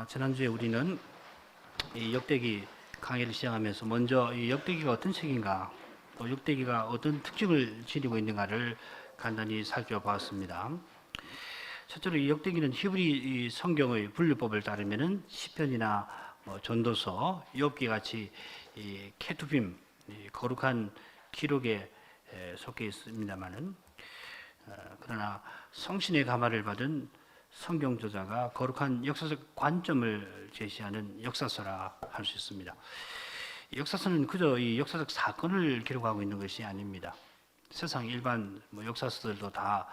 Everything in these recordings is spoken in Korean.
지난주에 우리는 이 역대기 강의를 시작하면서 먼저 이 역대기가 어떤 책인가, 또 역대기가 어떤 특징을 지니고 있는가를 간단히 살펴보았습니다. 첫째로 이 역대기는 히브리 이 성경의 분류법을 따르면은 시편이나 전도서, 욥기 같이 이 케투빔, 이 거룩한 기록에 속해 있습니다만은 그러나 성신의 감화를 받은 성경 저자가 거룩한 역사적 관점을 제시하는 역사서라 할 수 있습니다. 역사서는 그저 이 역사적 사건을 기록하고 있는 것이 아닙니다. 세상 일반 역사서들도 다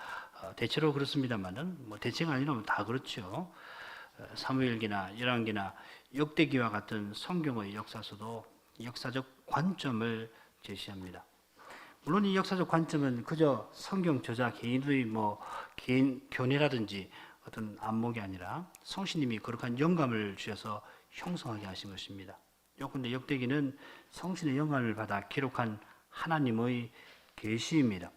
대체로 그렇습니다만은 대체가 아니라면 다 그렇죠. 사무엘기나 열왕기나 역대기와 같은 성경의 역사서도 역사적 관점을 제시합니다. 물론 이 역사적 관점은 그저 성경 저자 개인의 개인 견해라든지 어떤 안목이 아니라 성신님이 거룩한 영감을 주셔서 형성하게 하신 것입니다. 요컨대 역대기는 성신의 영감을 받아 기록한 하나님의 계시입니다.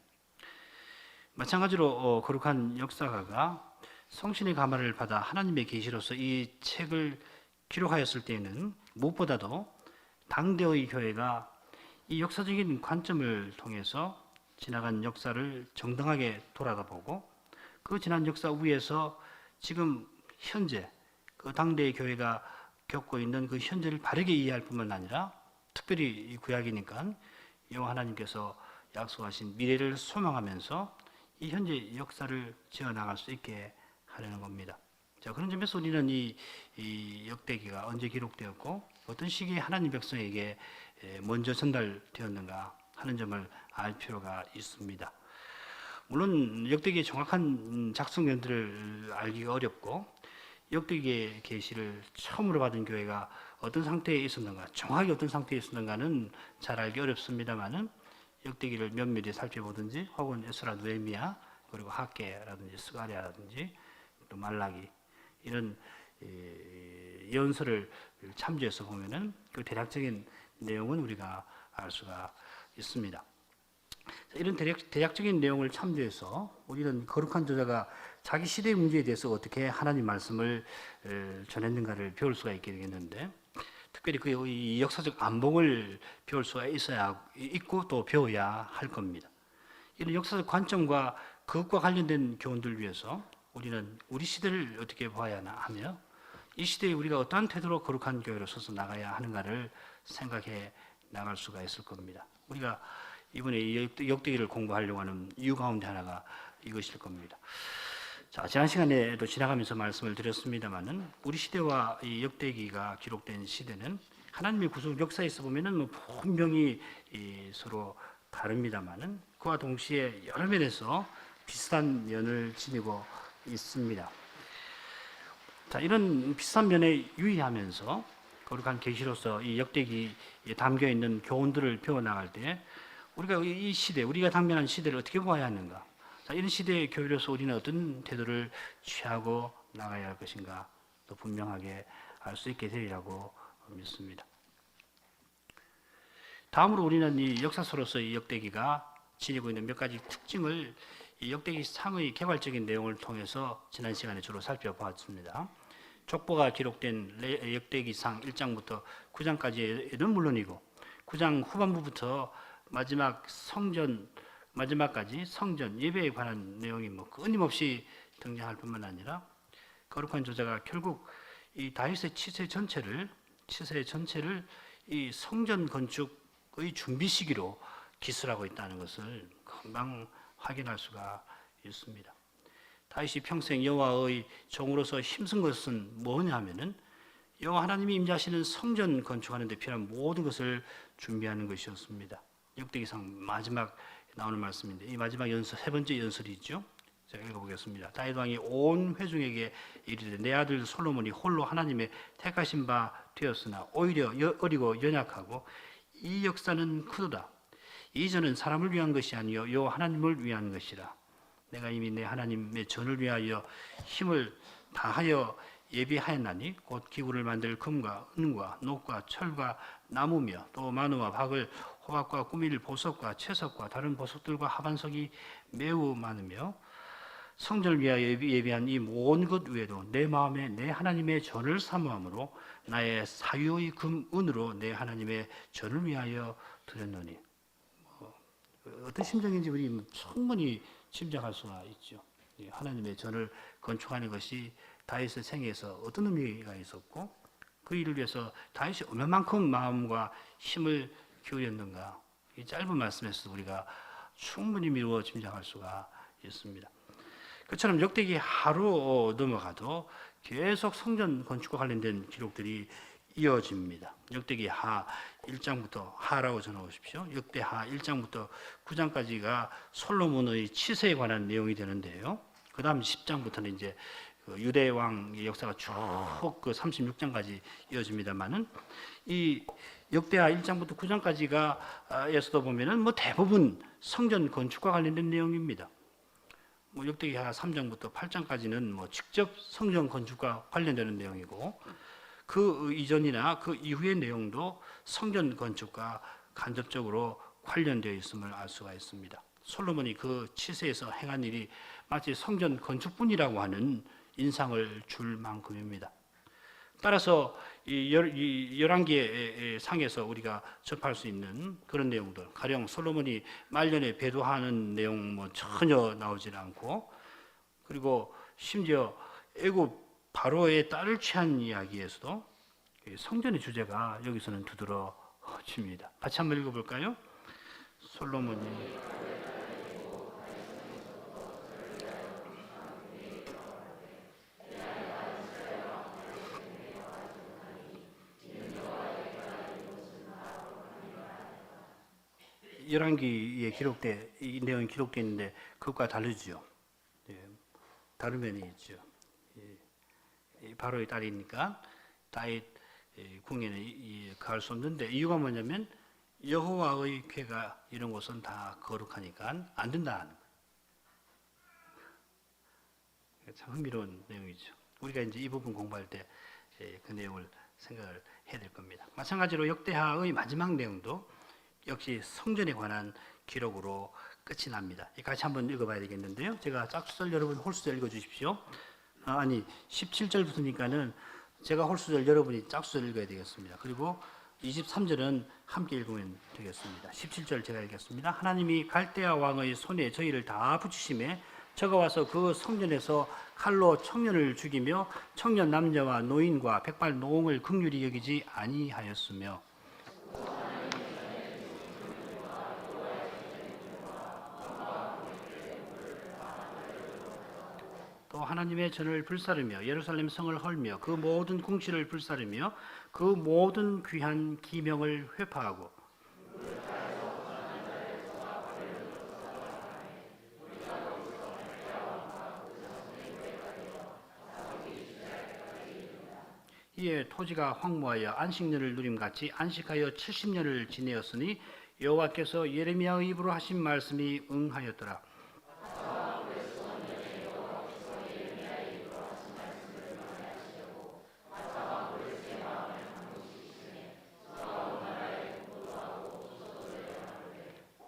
마찬가지로 거룩한 역사가가 성신의 감화를 받아 하나님의 계시로서 이 책을 기록하였을 때에는 무엇보다도 당대의 교회가 이 역사적인 관점을 통해서 지나간 역사를 정당하게 돌아다보고 그 지난 역사 위에서 지금 현재 그 당대의 교회가 겪고 있는 그 현재를 바르게 이해할 뿐만 아니라 특별히 이 구약이니까 여호와 하나님께서 약속하신 미래를 소망하면서 이 현재 역사를 지어나갈 수 있게 하려는 겁니다. 자, 그런 점에서 우리는 이 역대기가 언제 기록되었고 어떤 시기에 하나님 백성에게 먼저 전달되었는가 하는 점을 알 필요가 있습니다. 물론 역대기의 정확한 작성 연도를 알기가 어렵고 역대기의 계시를 처음으로 받은 교회가 어떤 상태에 있었는가, 정확히 어떤 상태에 있었는가는 잘 알기 어렵습니다만은 역대기를 면밀히 살펴보든지 혹은 에스라, 느헤미야, 그리고 학개라든지 스가랴라든지 또 말라기 이런 예언서를 참조해서 보면은 그 대략적인 내용은 우리가 알 수가 있습니다. 이런 대략적인 내용을 참조해서 우리는 거룩한 저자가 자기 시대의 문제에 대해서 어떻게 하나님 말씀을 전했는가를 배울 수가 있게 되겠는데, 특별히 그 역사적 안목을 배울 수가 있고 또 배워야 할 겁니다. 이런 역사적 관점과 그것과 관련된 교훈들을 위해서 우리는 우리 시대를 어떻게 봐야 하나 하며 이 시대에 우리가 어떠한 태도로 거룩한 교회로 서서 나가야 하는가를 생각해 나갈 수가 있을 겁니다. 우리가 이번에 역대기를 공부하려고 하는 이유 가운데 하나가 이것일 겁니다. 자, 지난 시간에도 지나가면서 말씀을 드렸습니다만은 우리 시대와 이 역대기가 기록된 시대는 하나님의 구속 역사에서 보면은 분명히 서로 다릅니다만은 그와 동시에 여러 면에서 비슷한 면을 지니고 있습니다. 자, 이런 비슷한 면에 유의하면서 거룩한 계시로서 이 역대기에 담겨 있는 교훈들을 배워 나갈 때 우리가 이 시대, 우리가 당면한 시대를 어떻게 봐야 하는가? 자, 이런 시대의 교회로서 우리는 어떤 태도를 취하고 나가야 할 것인가? 또 분명하게 알 수 있게 되리라고 믿습니다. 다음으로 우리는 이 역사서로서 이 역대기가 지니고 있는 몇 가지 특징을 이 역대기 상의 개괄적인 내용을 통해서 지난 시간에 주로 살펴보았습니다. 족보가 기록된 역대기상 1장부터 9장까지는 물론이고 9장 후반부부터 마지막까지 성전 예배에 관한 내용이 끊임없이 등장할 뿐만 아니라 거룩한 저자가 결국 이 다윗의 치세 전체를 이 성전 건축의 준비 시기로 기술하고 있다는 것을 금방 확인할 수가 있습니다. 다윗이 평생 여호와의 종으로서 힘쓴 것은 뭐냐면은 여호와 하나님이 임재하시는 성전 건축하는 데 필요한 모든 것을 준비하는 것이었습니다. 역대기상 마지막 나오는 말씀인데 이 마지막 연설, 세 번째 연설이죠. 제가 읽어보겠습니다. 다윗 왕이 온 회중에게 이르되 내 아들 솔로몬이 홀로 하나님의 택하신 바 되었으나 오히려 어리고 연약하고 이 역사는 크도다. 이전은 사람을 위한 것이 아니요 여호와 하나님을 위한 것이라. 내가 이미 내 하나님의 전을 위하여 힘을 다하여 예비하였나니 곧 기구를 만들 금과 은과 녹과 철과 나무며 또 마누와 박을 호박과 꾸밀 보석과 채석과 다른 보석들과 하반석이 매우 많으며 성전을 위하여 예비한 이 모든 것 외에도 내 마음에 내 하나님의 전을 사모함으로 나의 사유의 금은으로 내 하나님의 전을 위하여 드렸노니. 어떤 심정인지 우리 충분히 짐작할 수가 있죠. 하나님의 전을 건축하는 것이 다윗의 생애에서 어떤 의미가 있었고 그 일을 위해서 다윗이 얼마만큼 마음과 힘을 기울였는가. 이 짧은 말씀에서 우리가 충분히 미루어 짐작할 수가 있습니다. 그처럼 역대기 하루 넘어가도 계속 성전 건축과 관련된 기록들이 이어집니다. 역대기 하 1장부터 하라고 전하십시오. 역대하 1장부터 9장까지가 솔로몬의 치세에 관한 내용이 되는데요. 그 다음 10장부터는 이제 유대 왕의 역사가 쭉 그 36장까지 이어집니다만은 이 역대하 1장부터 9장까지가 에서도 보면은 뭐 대부분 성전 건축과 관련된 내용입니다. 뭐 역대기하 3장부터 8장까지는 뭐 직접 성전 건축과 관련되는 내용이고 그 이전이나 그 이후의 내용도 성전 건축과 간접적으로 관련되어 있음을 알 수가 있습니다. 솔로몬이 그 치세에서 행한 일이 마치 성전 건축뿐이라고 하는 인상을 줄 만큼입니다. 따라서 이 열왕기의 상에서 우리가 접할 수 있는 그런 내용들, 가령 솔로몬이 말년에 배도하는 내용 뭐 전혀 나오질 않고, 그리고 심지어 애굽 바로의 딸을 취한 이야기에서도 성전의 주제가 여기서는 두드러집니다. 같이 한번 읽어볼까요? 솔로몬이 열왕기에 이 내용이 기록되어 있는데 그것과 다르죠. 다른 면이 있죠. 바로의 딸이니까 다윗 궁에는 가할 수 없는데 이유가 뭐냐면 여호와의 궤가 이런 곳은 다 거룩하니까 안 된다는 거예요. 참 흥미로운 내용이죠. 우리가 이제 이 부분 공부할 때 그 내용을 생각을 해야 될 겁니다. 마찬가지로 역대하의 마지막 내용도 역시 성전에 관한 기록으로 끝이 납니다. 같이 한번 읽어봐야 되겠는데요. 제가 짝수절 여러분 홀수절 읽어주십시오. 아니 17절부터니까는 제가 홀수절 여러분이 짝수절 읽어야 되겠습니다. 그리고 23절은 함께 읽으면 되겠습니다. 17절 제가 읽겠습니다. 하나님이 갈대아 왕의 손에 저희를 다 붙이심에 저가 와서 그 성전에서 칼로 청년을 죽이며 청년 남자와 노인과 백발 노홍을 긍휼히 여기지 아니하였으며 또 하나님의 전을 불사르며 예루살렘 성을 헐며 그 모든 궁실을 불사르며 그 모든 귀한 기명을 회파하고 이에 토지가 황무하여 안식년을 누림같이 안식하여 70년을 지내었으니 여호와께서 예레미야의 입으로 하신 말씀이 응하였더라.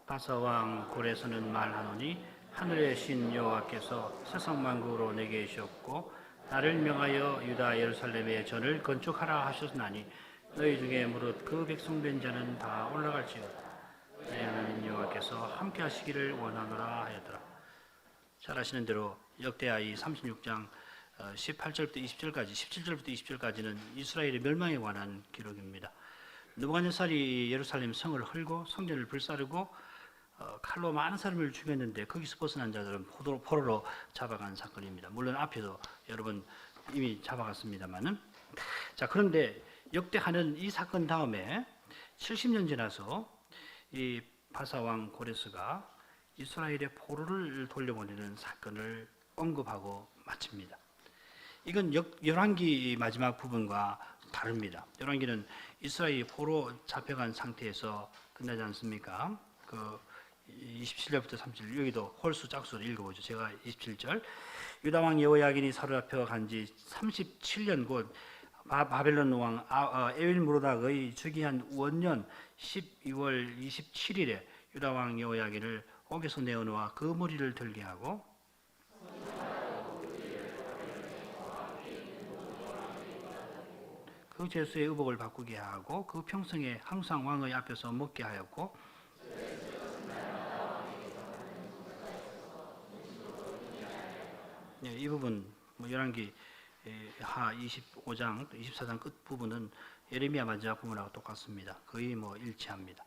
바사왕 고레서는 말하노니 하늘의 신 여호와께서 세상 만국으로 내게 이셨고 나를 명하여 유다 예루살렘의 전을 건축하라 하셨나니 너희 중에 무릇 그 백성된 자는 다 올라갈지어다. 내 하나님 여호와께서 함께 하시기를 원하노라 하였더라. 잘 아시는 대로 역대하 이 36장 18절부터 20절까지 17절부터 20절까지는 이스라엘의 멸망에 관한 기록입니다. 느부갓네살이 예루살렘 성을 헐고 성전을 불사르고 칼로 많은 사람을 죽였는데 거기서 벗어난 자들은 포로로 잡아간 사건입니다. 물론 앞에도 여러분 이미 잡아갔습니다만은 자 그런데 역대하는 이 사건 다음에 70년 지나서 이 바사왕 고레스가 이스라엘의 포로를 돌려보내는 사건을 언급하고 마칩니다. 이건 열왕기 마지막 부분과 다릅니다. 열왕기는 이스라엘이 포로 잡혀간 상태에서 끝나지 않습니까? 그 27절부터 30절 여기도 홀수 짝수를 읽어보죠. 제가 27절 유다왕 여호야긴이 사로잡혀 간지 37년 곧 바벨론 왕 에윌무로닥의 즉위한 원년 12월 27일에 유다왕 여호야긴을 옥에서 내어놓아 그 머리를 들게 하고 그 죄수의 의복을 바꾸게 하고 그 평생에 항상 왕의 앞에서 먹게 하였고 네, 이 부분 열왕기 하 25장, 24장 끝 부분은 예레미야 마지막 부분하고 똑같습니다. 거의 일치합니다.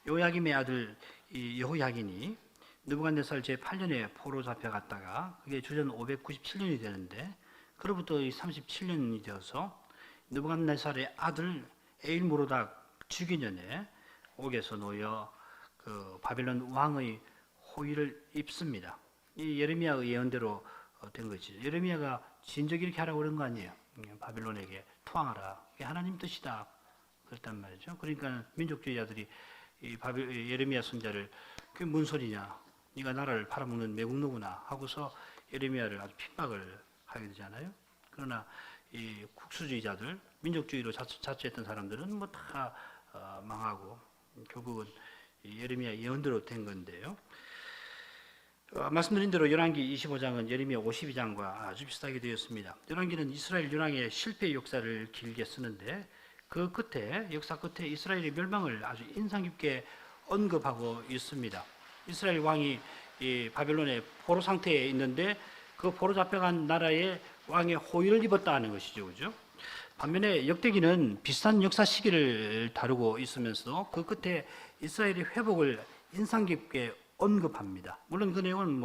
요야김의 아들 여호야긴이 느부갓네살 제8년에 포로 잡혀갔다가 그게 주전 597년이 되는데 그로부터 37년이 되어서 느부갓네살의 아들 에일무로닥 주기년에 옥에서 놓여 그 바벨론 왕의 호위를 입습니다. 이 예레미야의 예언대로 된 것이죠. 예레미야가 진즉 이렇게 하라고 그런 거 아니에요. 바벨론에게 투항하라. 이게 하나님 뜻이다. 그랬단 말이죠. 그러니까 민족주의자들이 예레미야 선자를 그게 뭔 소리냐. 네가 나라를 팔아먹는 매국노구나 하고서 예레미야를 아주 핍박을 하게 되잖아요. 그러나 이 국수주의자들, 민족주의로 자처했던 사람들은 다 망하고 결국은 예레미야 예언대로 된 건데요. 말씀드린 대로 열왕기 25장은 예레미야 52장과 아주 비슷하게 되었습니다. 열왕기는 이스라엘 율왕의 실패 역사를 길게 쓰는데 그 끝에 역사 끝에 이스라엘의 멸망을 아주 인상 깊게 언급하고 있습니다. 이스라엘 왕이 이 바벨론의 포로 상태에 있는데 그 포로 잡혀간 나라의 왕의 호위를 입었다 하는 것이죠, 그죠? 반면에 역대기는 비슷한 역사 시기를 다루고 있으면서도 그 끝에 이스라엘의 회복을 인상 깊게 언급합니다. 물론 그 내용은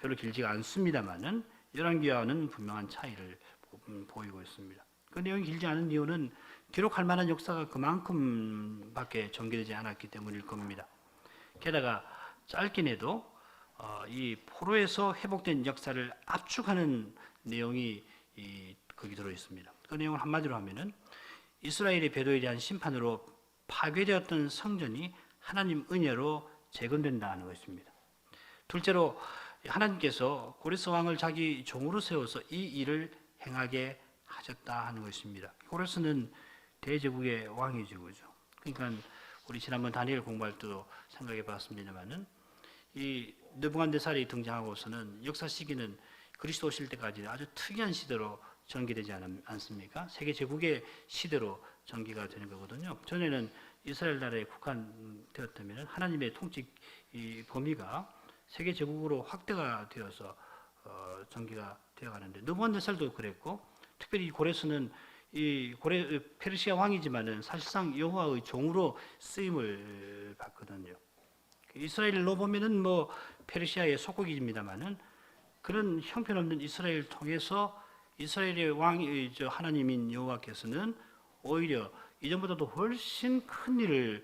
별로 길지가 않습니다만은 열왕기와는 분명한 차이를 보이고 있습니다. 그 내용이 길지 않은 이유는 기록할 만한 역사가 그만큼밖에 전개되지 않았기 때문일 겁니다. 게다가 짧긴 해도 이 포로에서 회복된 역사를 압축하는 내용이 거기 들어 있습니다. 그 내용을 한마디로 하면은 이스라엘의 배도에 대한 심판으로 파괴되었던 성전이 하나님 은혜로 재건된다는 것입니다. 둘째로 하나님께서 고레스 왕을 자기 종으로 세워서 이 일을 행하게 하셨다 하는 것입니다. 고레스는 대제국의 왕이죠, 그죠? 그러니까 우리 지난번 다니엘 공부할 때도 생각해 봤습니다만은 이 느부갓네살이 등장하고서는 역사 시기는 그리스도 오실 때까지 아주 특이한 시대로 전개되지 않습니까? 세계 제국의 시대로 전개가 되는 거거든요. 전에는 이스라엘 나라에 국한되었다면 하나님의 통치 범위가 세계 제국으로 확대가 되어서 전개가 되어가는데 느부갓네살도 그랬고 특별히 고레스는 페르시아 왕이지만은 사실상 여호와의 종으로 쓰임을 받거든요. 이스라엘로 보면은 페르시아의 속국입니다만은 그런 형편없는 이스라엘을 통해서 이스라엘의 왕이 하나님인 여호와께서는 오히려 이전보다도 훨씬 큰 일을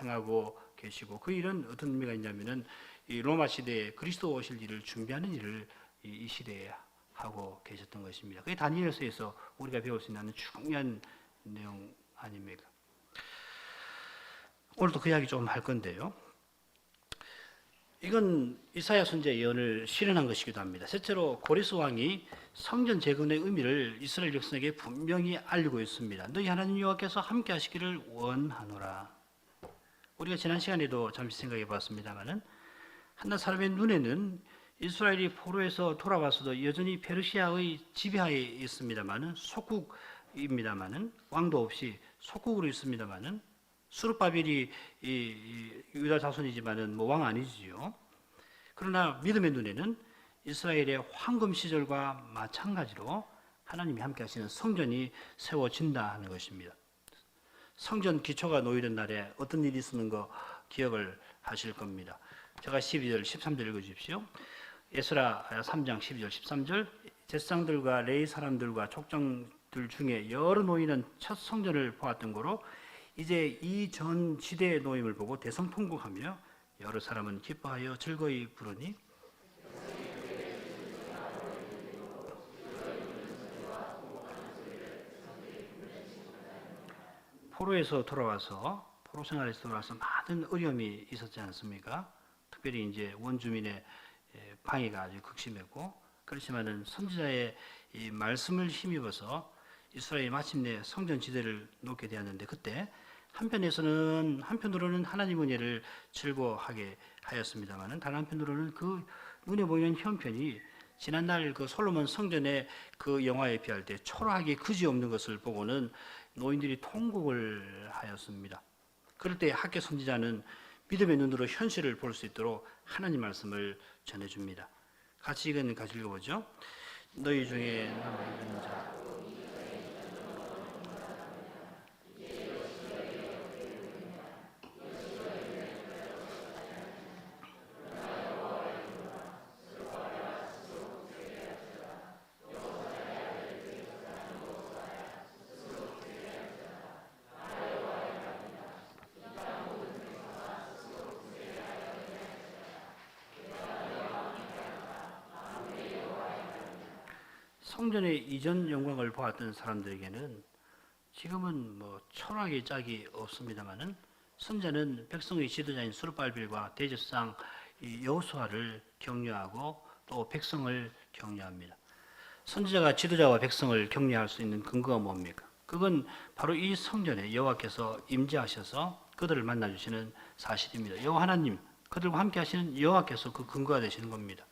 행하고 계시고 그 일은 어떤 의미가 있냐면은 이 로마 시대에 그리스도 오실 일을 준비하는 일을 이 시대에 하고 계셨던 것입니다. 그게 다니엘서에서 우리가 배울 수 있는 중요한 내용 아닙니까? 오늘도 그 이야기 좀 할 건데요. 이건 이사야 선지의 예언을 실현한 것이기도 합니다. 셋째로 고레스 왕이 성전 재건의 의미를 이스라엘 백성에게 분명히 알리고 있습니다. 너희 하나님 여호와께서 함께 하시기를 원하노라. 우리가 지난 시간에도 잠시 생각해 봤습니다만은 한낱 사람의 눈에는 이스라엘이 포로에서 돌아와서도 여전히 페르시아의 지배하에 있습니다만은 속국입니다만은 왕도 없이 속국으로 있습니다만은 수르바벨이 유다 자손이지만은 왕 아니지요. 그러나 믿음의 눈에는 이스라엘의 황금 시절과 마찬가지로 하나님이 함께 하시는 성전이 세워진다 하는 것입니다. 성전 기초가 놓이던 날에 어떤 일이 있었는 거 기억을 하실 겁니다. 제가 12절, 13절 읽어주십시오. 에스라 3장 12절, 13절 제사장들과 레위 사람들과 족장들 중에 여러 노인은 첫 성전을 보았던 거로 이제 이 전 지대의 노임을 보고 대성통곡하며 여러 사람은 기뻐하여 즐거이 부르니 포로에서 돌아와서 포로 생활에서 돌아와서 많은 어려움이 있었지 않습니까? 특별히 이제 원주민의 방해가 아주 극심했고 그렇지만은 선지자의 이 말씀을 힘입어서 이스라엘이 마침내 성전 지대를 놓게 되었는데 그때 한편으로는 하나님 은혜를 즐거워하게 하였습니다만은 다른 한편으로는 그 눈에 보이는 형편이 지난날 그 솔로몬 성전의 그 영화에 비할 때 초라하게 그지없는 것을 보고는 노인들이 통곡을 하였습니다. 그럴 때 학개 선지자는 믿음의 눈으로 현실을 볼 수 있도록 하나님 말씀을 전해줍니다. 같이 읽어보죠. 너희 중에 남아있는 자 성전의 이전 영광을 보았던 사람들에게는 지금은 뭐 철학의 짝이 없습니다만은 선자는 백성의 지도자인 수르발빌과 대제사장 여호수아를 격려하고 또 백성을 격려합니다. 선지자가 지도자와 백성을 격려할 수 있는 근거가 뭡니까? 그건 바로 이 성전에 여호와께서 임재하셔서 그들을 만나 주시는 사실입니다. 여호와 하나님, 그들과 함께 하시는 여호와께서 그 근거가 되시는 겁니다.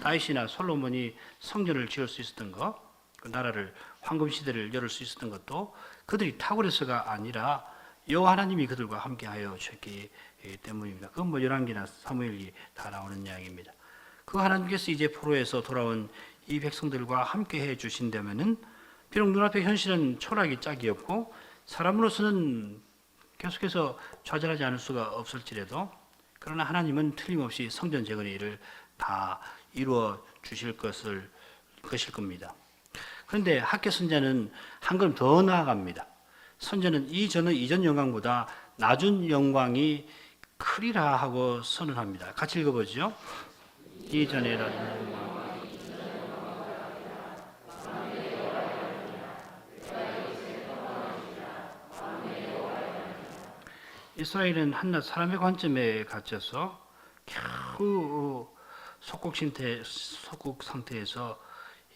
다윗이나 솔로몬이 성전을 지을 수 있었던 것, 그 나라를 황금 시대를 열을 수 있었던 것도 그들이 탁월해서가 아니라 여호와 하나님이 그들과 함께하여 주셨기 때문입니다. 그건 뭐 열왕기나 사무엘기 다 나오는 이야기입니다. 그 하나님께서 이제 포로에서 돌아온 이 백성들과 함께해 주신다면은 비록 눈앞의 현실은 초라하기 짝이 없고 사람으로서는 계속해서 좌절하지 않을 수가 없을지라도 그러나 하나님은 틀림없이 성전 재건의 일을 다 이루어 주실 것일 겁니다. 그런데 학개 선자는 한 걸음 더 나아갑니다. 선자는 이전 영광보다 낮은 영광이 크리라 하고 선언합니다. 같이 읽어보죠. 이전에 낮은 영광. 이스라엘은 한낱 사람의 관점에 갇혀서 겨우 속국 상태에서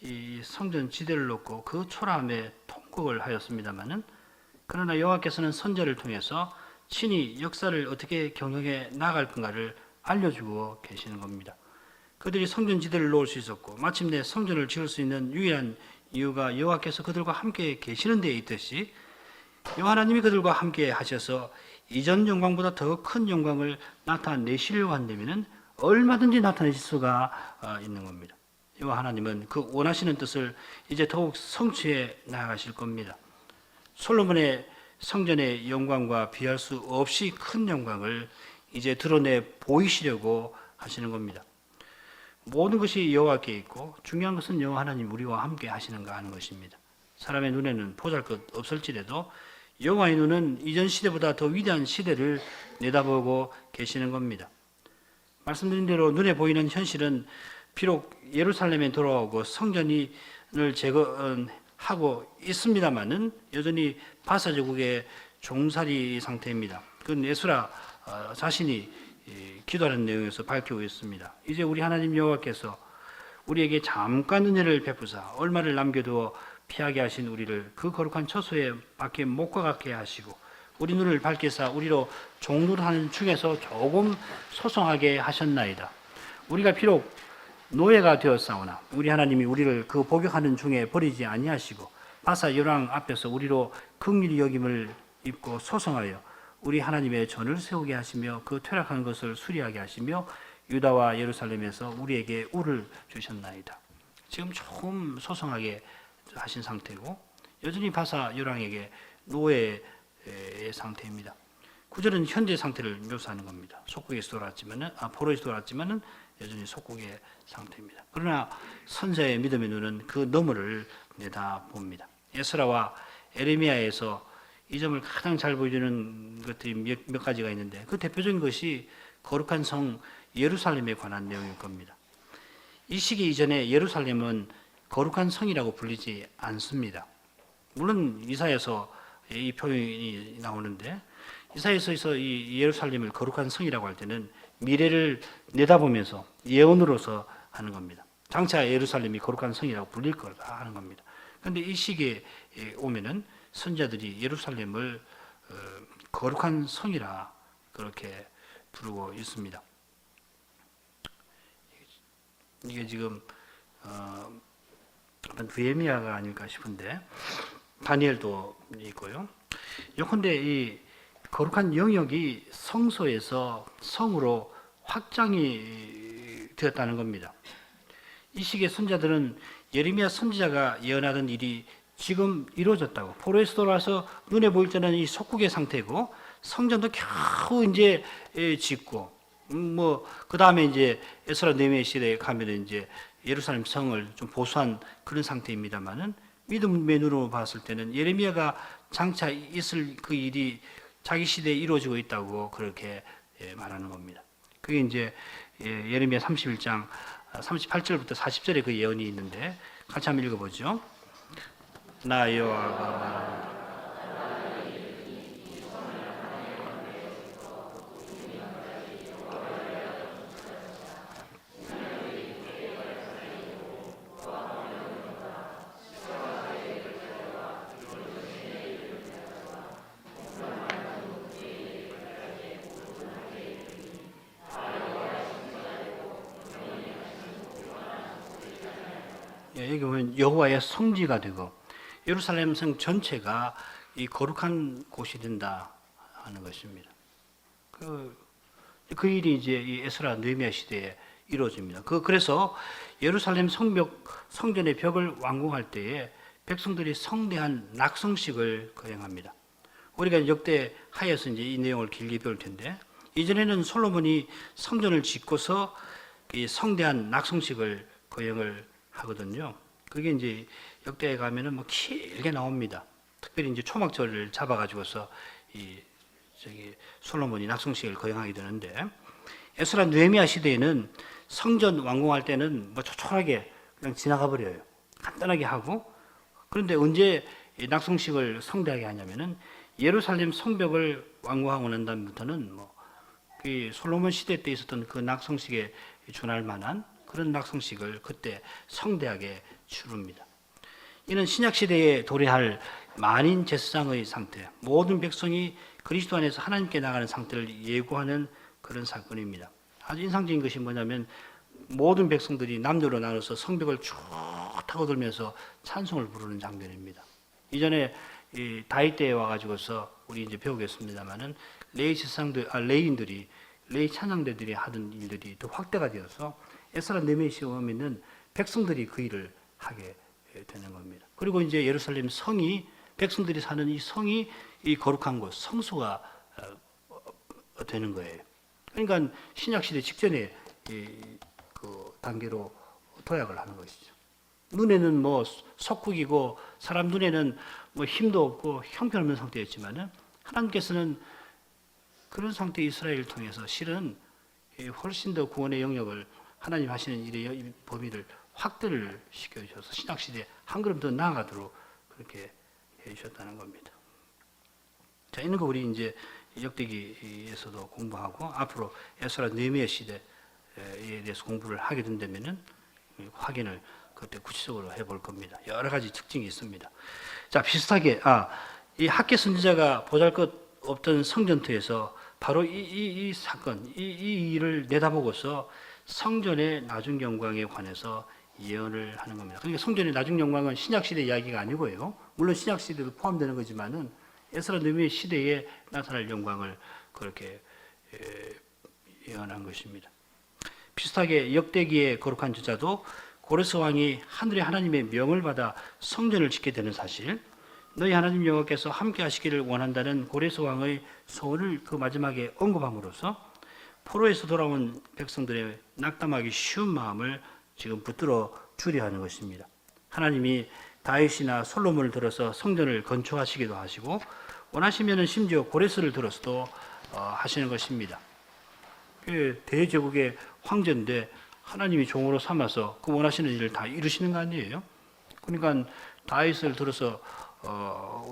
이 성전 지대를 놓고 그 초라함에 통곡을 하였습니다마는 그러나 여호와께서는 선지자를 통해서 친히 역사를 어떻게 경영해 나갈 건가를 알려주고 계시는 겁니다. 그들이 성전 지대를 놓을 수 있었고 마침내 성전을 지을 수 있는 유일한 이유가 여호와께서 그들과 함께 계시는 데에 있듯이 여호와 하나님이 그들과 함께 하셔서 이전 영광보다 더 큰 영광을 나타내시려고 한다면 얼마든지 나타내실 수가 있는 겁니다. 여호와 하나님은 그 원하시는 뜻을 이제 더욱 성취해 나가실 겁니다. 솔로몬의 성전의 영광과 비할 수 없이 큰 영광을 이제 드러내 보이시려고 하시는 겁니다. 모든 것이 여호와께 있고 중요한 것은 여호와 하나님 우리와 함께 하시는가 하는 것입니다. 사람의 눈에는 보잘것 없을지라도 여호와의 눈은 이전 시대보다 더 위대한 시대를 내다보고 계시는 겁니다. 말씀드린 대로 눈에 보이는 현실은 비록 예루살렘에 돌아오고 성전을 재건하고 있습니다만은 여전히 바사 제국의 종살이 상태입니다. 그건 에스라 자신이 기도하는 내용에서 밝히고 있습니다. 이제 우리 하나님 여호와께서 우리에게 잠깐 은혜를 베푸사 얼마를 남겨두어 피하게 하신 우리를 그 거룩한 처소에 밖에 못 가게 하시고 우리 눈을 밝히사 우리로 종노릇하는 중에서 조금 소송하게 하셨나이다. 우리가 비록 노예가 되었사오나 우리 하나님이 우리를 그 복역하는 중에 버리지 아니하시고 바사 열왕 앞에서 우리로 긍휼히 여김을 입고 소송하여 우리 하나님의 전을 세우게 하시며 그 퇴락한 것을 수리하게 하시며 유다와 예루살렘에서 우리에게 우를 주셨나이다. 지금 조금 소송하게 하신 상태고 여전히 바사 열왕에게 노예의 상태입니다. 9절은 현재 상태를 묘사하는 겁니다. 속국에서 돌아왔지만은 포로에서 돌아왔지만은 여전히 속국의 상태입니다. 그러나 선자의 믿음의 눈은 그 너머를 내다봅니다. 에스라와 에레미야에서 이 점을 가장 잘 보여주는 것들이 몇 가지가 있는데 그 대표적인 것이 거룩한 성 예루살렘에 관한 내용일 겁니다. 이 시기 이전에 예루살렘은 거룩한 성이라고 불리지 않습니다. 물론 이사야서 이 표현이 나오는데 이사야서에서 이 예루살렘을 거룩한 성이라고 할 때는 미래를 내다보면서 예언으로서 하는 겁니다. 장차 예루살렘이 거룩한 성이라고 불릴 거다 하는 겁니다. 그런데 이 시기에 오면은 선자들이 예루살렘을 거룩한 성이라 그렇게 부르고 있습니다. 이게 지금 느헤미야가 아닐까 싶은데 다니엘도 있고요. 요컨대 이 거룩한 영역이 성소에서 성으로 확장이 되었다는 겁니다. 이 시기의 선지자들은 예레미야 선지자가 예언하던 일이 지금 이루어졌다고, 포로에서 돌아와서 눈에 보일 때는 이 속국의 상태고 성전도 겨우 이제 짓고 그 다음에 이제 에스라 느헤미야 시대에 가면 이제 예루살렘 성을 좀 보수한 그런 상태입니다만은 믿음의 눈으로 봤을 때는 예레미야가 장차 있을 그 일이 자기 시대에 이루어지고 있다고 그렇게 말하는 겁니다. 그게 이제 예레미야 31장 38절부터 40절에 그 예언이 있는데 같이 한번 읽어보죠. 나 여호와가 여기 보면 여호와의 성지가 되고 예루살렘 성 전체가 이 거룩한 곳이 된다 하는 것입니다. 그 일이 이제 이 에스라 느헤미야 시대에 이루어집니다. 그래서 예루살렘 성전의 벽을 완공할 때에 백성들이 성대한 낙성식을 거행합니다. 우리가 역대 하에서 이제 이 내용을 길게 배울 텐데 이전에는 솔로몬이 성전을 짓고서 이 성대한 낙성식을 거행을 하거든요. 그게 이제 역대에 가면은 뭐 길게 나옵니다. 특별히 이제 초막절을 잡아가지고서 솔로몬이 낙성식을 거행하게 되는데 에스라 느헤미야 시대에는 성전 완공할 때는 뭐 초촐하게 그냥 지나가 버려요. 간단하게 하고 그런데 언제 낙성식을 성대하게 하냐면은 예루살렘 성벽을 완공하고 난 다음부터는 그 솔로몬 시대 때 있었던 그 낙성식에 준할 만한 그런 낙성식을 그때 성대하게 치릅니다. 이는 신약 시대에 도래할 만인 제사장의 상태, 모든 백성이 그리스도 안에서 하나님께 나가는 상태를 예고하는 그런 사건입니다. 아주 인상적인 것이 뭐냐면 모든 백성들이 남녀로 나눠서 성벽을 쭉 타고 돌면서 찬송을 부르는 장면입니다. 이전에 다윗 때에 와가지고서 우리 이제 배우겠습니다만은 레위인들이 레위 찬양대들이 하던 일들이 더 확대가 되어서 에스라 느헤미야 시에 오면은 백성들이 그 일을 하게 되는 겁니다. 그리고 이제 예루살렘 성이 백성들이 사는 이 성이 이 거룩한 곳 성소가 되는 거예요. 그러니까 신약 시대 직전에 그 단계로 도약을 하는 것이죠. 눈에는 뭐 석국이고 사람 눈에는 뭐 힘도 없고 형편없는 상태였지만은 하나님께서는 그런 상태의 이스라엘을 통해서 실은 훨씬 더 구원의 영역을 하나님 하시는 일의 범위를 확대를 시켜주셔서 신약시대에 한 걸음 더 나아가도록 그렇게 해주셨다는 겁니다. 자, 이런 거 우리 이제 역대기에서도 공부하고 앞으로 에스라 느헤미야 시대에 대해서 공부를 하게 된다면은 확인을 그때 구체적으로 해볼 겁니다. 여러 가지 특징이 있습니다. 자, 비슷하게 이 학계 선지자가 보잘것없던 성전터에서 바로 이 사건, 이 일을 내다보고서 성전의 나중 영광에 관해서 예언을 하는 겁니다. 그러니까 성전의 나중 영광은 신약 시대 이야기가 아니고요. 물론 신약 시대도 포함되는 거지만은 에스라 느헤미야 시대에 나타날 영광을 그렇게 예언한 것입니다. 비슷하게 역대기의 거룩한 저자도 고레스 왕이 하늘의 하나님의 명을 받아 성전을 짓게 되는 사실, 너희 하나님 여호와께서 함께 하시기를 원한다는 고레스 왕의 소원을 그 마지막에 언급함으로써 포로에서 돌아온 백성들의 낙담하기 쉬운 마음을 지금 붙들어 주려 하는 것입니다. 하나님이 다윗이나 솔로몬을 들어서 성전을 건축하시기도 하시고 원하시면은 심지어 고레스를 들어서도 하시는 것입니다. 대제국의 황제인데 하나님이 종으로 삼아서 그 원하시는 일을 다 이루시는 거 아니에요? 그러니까 다윗을 들어서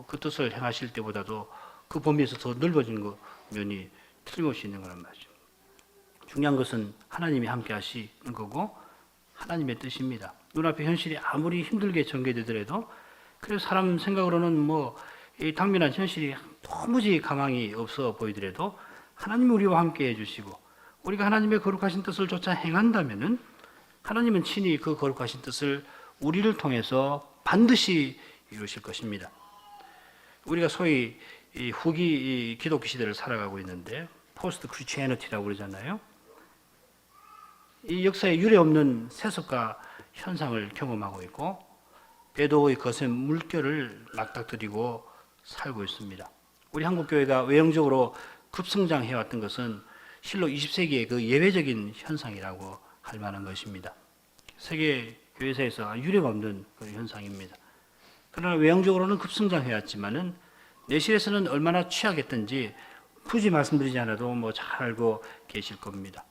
그 뜻을 행하실 때보다도 그 범위에서 더 넓어진 면이 틀림없이 있는 거란 말이죠. 중요한 것은 하나님이 함께 하시는 거고 하나님의 뜻입니다. 눈앞의 현실이 아무리 힘들게 전개되더라도 그래서 사람 생각으로는 이 당면한 현실이 도무지 가망이 없어 보이더라도 하나님이 우리와 함께 해주시고 우리가 하나님의 거룩하신 뜻을 쫓아 행한다면은 하나님은 친히 그 거룩하신 뜻을 우리를 통해서 반드시 이루실 것입니다. 우리가 소위 이 후기 기독교 시대를 살아가고 있는데 포스트 크리스티애니티라고 그러잖아요. 이 역사에 유례 없는 세습과 현상을 경험하고 있고 배도의 거센 물결을 맞닥뜨리고 살고 있습니다. 우리 한국교회가 외형적으로 급성장해왔던 것은 실로 20세기의 그 예외적인 현상이라고 할 만한 것입니다. 세계 교회사에서 유례가 없는 그런 현상입니다. 그러나 외형적으로는 급성장해왔지만은 내실에서는 얼마나 취약했던지 굳이 말씀드리지 않아도 뭐 잘 알고 계실 겁니다.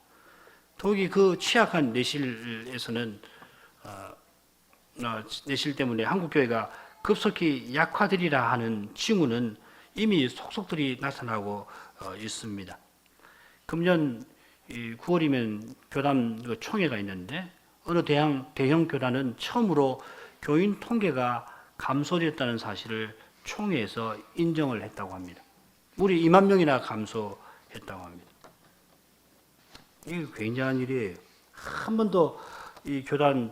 더욱이 그 취약한 내실에서는 내실 때문에 한국교회가 급속히 약화되리라 하는 징후는 이미 속속들이 나타나고 있습니다. 금년 9월이면 교단 총회가 있는데 어느 대형 교단은 처음으로 교인 통계가 감소됐다는 사실을 총회에서 인정을 했다고 합니다. 무려 2만 명이나 감소했다고 합니다. 이게 굉장한 일이에요. 한 번도 이 교단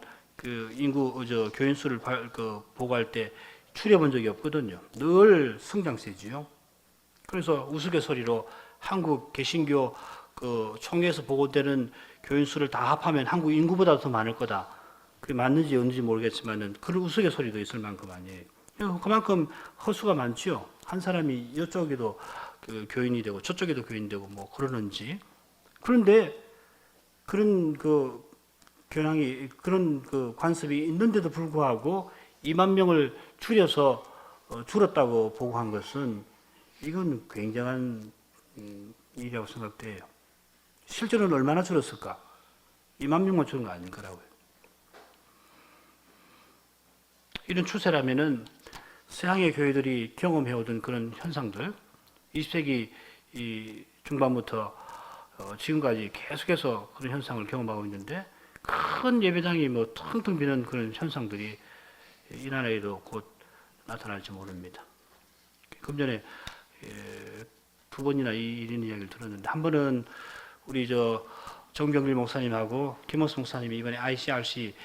인구 교인 수를 보고할 때 추려본 적이 없거든요. 늘 성장세지요. 그래서 우스갯소리로 한국 개신교 총회에서 보고되는 교인 수를 다 합하면 한국 인구보다 더 많을 거다. 그게 맞는지 없는지 모르겠지만은 그런 우스갯소리도 있을 만큼 아니에요. 그만큼 허수가 많죠. 한 사람이 이쪽에도 교인이 되고 저쪽에도 교인이 되고 뭐 그러는지. 그런데 그런 교양이 그런 관습이 있는데도 불구하고 2만 명을 줄여서 줄었다고 보고한 것은 이건 굉장한 일이라고 생각돼요. 실제로는 얼마나 줄었을까? 2만 명만 줄은 거 아닌 거라고요. 이런 추세라면은 서양의 교회들이 경험해오던 그런 현상들, 20세기 중반부터 지금까지 계속해서 그런 현상을 경험하고 있는데 큰 예배당이 뭐 텅텅 비는 그런 현상들이 이 나라에도 곧 나타날지 모릅니다. 금전에 두 번이나 이런 이야기를 들었는데 한 번은 우리 정경길 목사님하고 김호수 목사님이 이번에 ICRC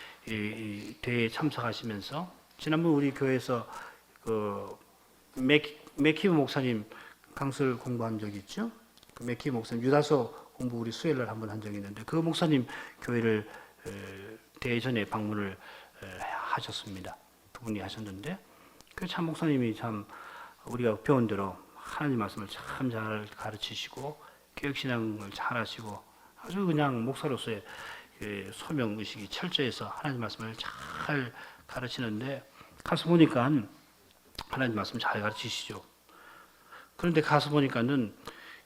대회에 참석하시면서 지난번 우리 교회에서 맥키브 목사님 강설 공부한 적이 있죠. 그 맥키브 목사님 유다서 공부 우리 수요일 날 한 번 한 적이 있는데 그 목사님 교회를 대회 전에 방문을 하셨습니다. 두 분이 하셨는데 그 참 목사님이 참 우리가 배운 대로 하나님 말씀을 참 잘 가르치시고 교육신앙을 잘 하시고 아주 그냥 목사로서의 소명 의식이 철저해서 하나님 말씀을 잘 가르치는데 가서 보니까 하나님 말씀 잘 가르치시죠. 그런데 가서 보니까는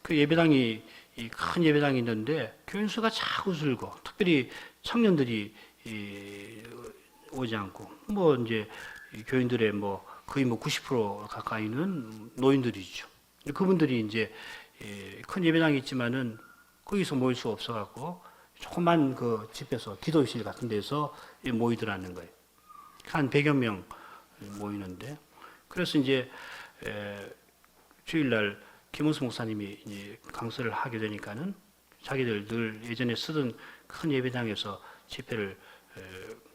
그 예배당이 큰 예배당이 있는데 교인 수가 자꾸 줄고 특별히 청년들이 오지 않고 뭐 이제 교인들의 뭐 거의 뭐 90% 가까이는 노인들이죠. 그분들이 이제 큰 예배당이 있지만은 거기서 모일 수 없어갖고 조그만 그 집에서 기도실 같은 데서 모이더라는 거예요. 한 100여 명 모이는데 그래서 이제 주일날 김원수 목사님이 이제 강설을 하게 되니까는 자기들 늘 예전에 쓰던 큰 예배당에서 집회를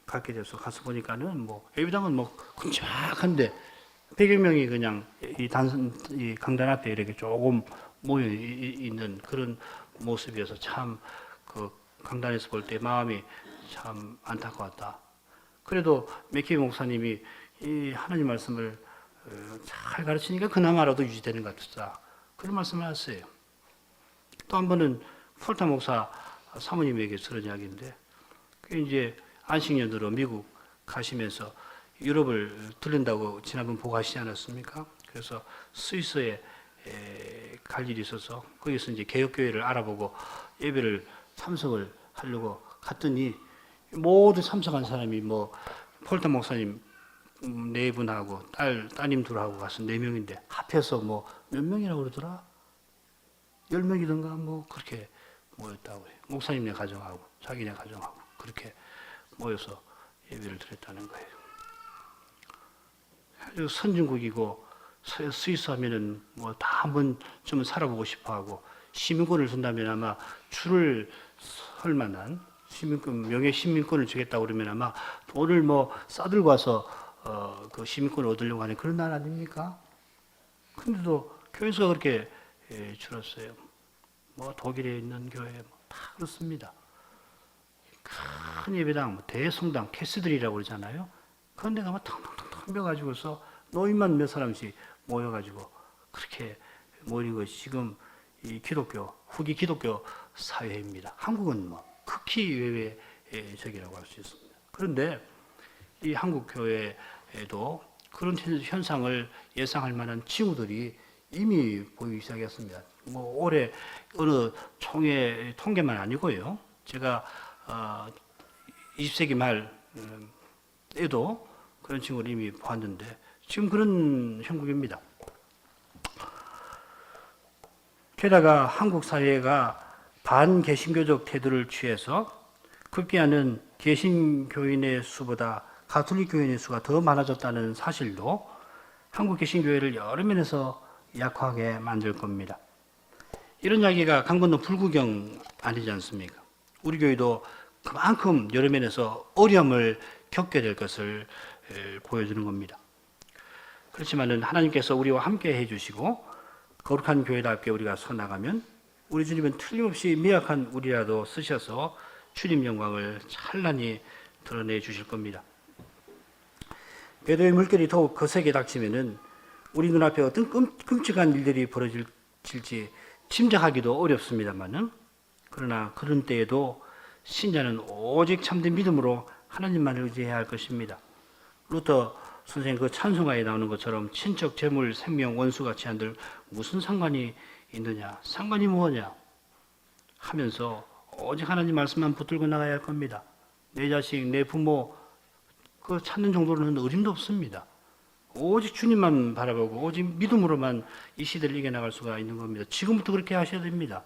갖게 돼서 가서 보니까는 뭐 예배당은 뭐 큼직한데 100여 명이 그냥 이 강단 앞에 이렇게 조금 모여 있는 그런 모습이어서 참 그 강단에서 볼 때 마음이 참 안타까웠다. 그래도 맥키 목사님이 이 하나님 말씀을 잘 가르치니까 그나마라도 유지되는 것 같다. 그런 말씀을 하셨어요. 또 한 번은 폴타 목사 사모님에게 들은 이야기인데 그 이제 안식년으로 미국 가시면서 유럽을 들른다고 지난번 보고 하시지 않았습니까? 그래서 스위스에 갈 일이 있어서 거기서 이제 개혁교회를 알아보고 예배를 참석을 하려고 갔더니 모두 참석한 사람이 뭐 폴타 목사님 네 분하고 따님 둘하고 가서 4명인데 합해서 뭐 몇 명이라고 그러더라? 10명이던가 뭐 그렇게 모였다고 해요. 목사님네 가정하고 자기네 가정하고 그렇게 모여서 예배를 드렸다는 거예요. 아주 선진국이고 스위스 하면은 뭐 다 한 번쯤은 살아보고 싶어하고 시민권을 준다면 아마 줄을 설 만한 시민권, 명예 시민권을 주겠다고 그러면 아마 돈을 뭐 싸들고 와서 그 시민권을 얻으려고 하는 그런 나라 아닙니까? 근데도 교회수가 그렇게 줄었어요. 뭐 독일에 있는 교회 다 그렇습니다. 큰 예배당, 대성당, 캐스들이라고 그러잖아요. 그런 데 가면 텅텅텅 벼가지고서 노인만 몇 사람씩 모여가지고 그렇게 모이는 것이 지금 이 기독교, 후기 기독교 사회입니다. 한국은 뭐 극히 외외적이라고 할 수 있습니다. 그런데 이 한국 교회에도 그런 현상을 예상할 만한 징후들이 이미 보이기 시작했습니다. 뭐 올해 어느 총회 통계만 아니고요. 제가 20세기 말에도 그런 징후를 이미 보았는데 지금 그런 형국입니다. 게다가 한국 사회가 반개신교적 태도를 취해서 급기야는 개신교인의 수보다 가톨릭 교인의 수가 더 많아졌다는 사실도 한국 개신교회를 여러 면에서 약화하게 만들 겁니다. 이런 이야기가 강건도 불구경 아니지 않습니까? 우리 교회도 그만큼 여러 면에서 어려움을 겪게 될 것을 보여주는 겁니다. 그렇지만은 하나님께서 우리와 함께 해주시고 거룩한 교회답게 우리가 서나가면 우리 주님은 틀림없이 미약한 우리라도 쓰셔서 주님 영광을 찬란히 드러내 주실 겁니다. 배도의 물결이 더욱 거세게 닥치면은 우리 눈앞에 어떤 끔찍한 일들이 벌어질지 짐작하기도 어렵습니다만은 그러나 그런 때에도 신자는 오직 참된 믿음으로 하나님만을 의지해야 할 것입니다. 루터 선생님 그 찬송가에 나오는 것처럼 친척, 재물, 생명, 원수같이 한들 무슨 상관이 있느냐, 상관이 뭐냐 하면서 오직 하나님 말씀만 붙들고 나가야 할 겁니다. 내 자식, 내 부모 그 찾는 정도로는 어림도 없습니다. 오직 주님만 바라보고 오직 믿음으로만 이 시대를 이겨나갈 수가 있는 겁니다. 지금부터 그렇게 하셔야 됩니다.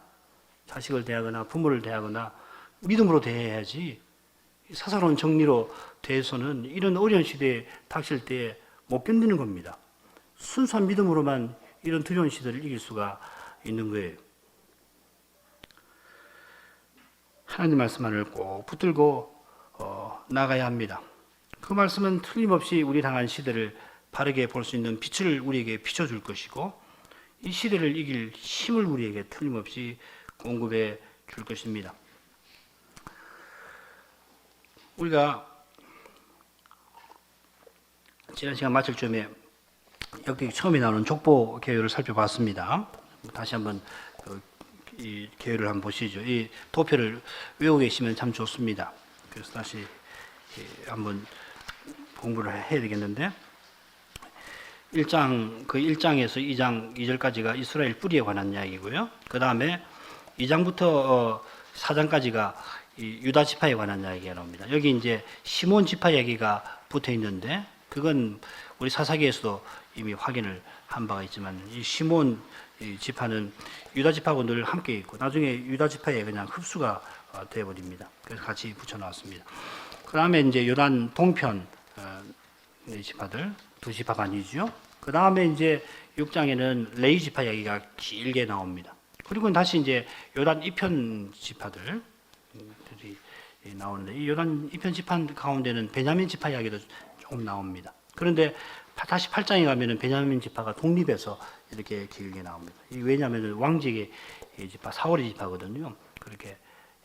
자식을 대하거나 부모를 대하거나 믿음으로 대해야지 사사로운 정리로 대해서는 이런 어려운 시대에 닥칠 때 못 견디는 겁니다. 순수한 믿음으로만 이런 두려운 시대를 이길 수가 있는 거예요. 하나님 말씀만을 꼭 붙들고 나가야 합니다. 그 말씀은 틀림없이 우리 당한 시대를 바르게 볼 수 있는 빛을 우리에게 비춰줄 것이고 이 시대를 이길 힘을 우리에게 틀림없이 공급해 줄 것입니다. 우리가 지난 시간 마칠 쯤에 역대기 처음에 나오는 족보 계율을 살펴봤습니다. 다시 한번 이 계율을 한번 보시죠. 이 도표를 외우고 계시면 참 좋습니다. 그래서 다시 한번 공부를 해야 되겠는데 1장, 그 1장에서 2장 2절까지가 이스라엘 뿌리에 관한 이야기고요. 그 다음에 2장부터 4장까지가 유다 지파에 관한 이야기가 나옵니다. 여기 이제 시몬 지파 이야기가 붙어 있는데 그건 우리 사사기에서도 이미 확인을 한 바가 있지만 이 시몬 지파는 유다 지파하고 늘 함께 있고 나중에 유다 지파에 그냥 흡수가 되어버립니다. 그래서 같이 붙여놨습니다. 그 다음에 이제 요단 동편 지파들 두 지파 반이죠. 그 다음에 이제 6장에는 레위 지파 이야기가 길게 나옵니다. 그리고 다시 이제 요단 이편 지파들이 나오는데 이 요단 이편 지파 가운데는 베냐민 지파 이야기도 조금 나옵니다. 그런데 다시 8장에 가면은 베냐민 지파가 독립해서 이렇게 길게 나옵니다. 왜냐하면 왕직의 지파, 사월의 지파거든요. 그렇게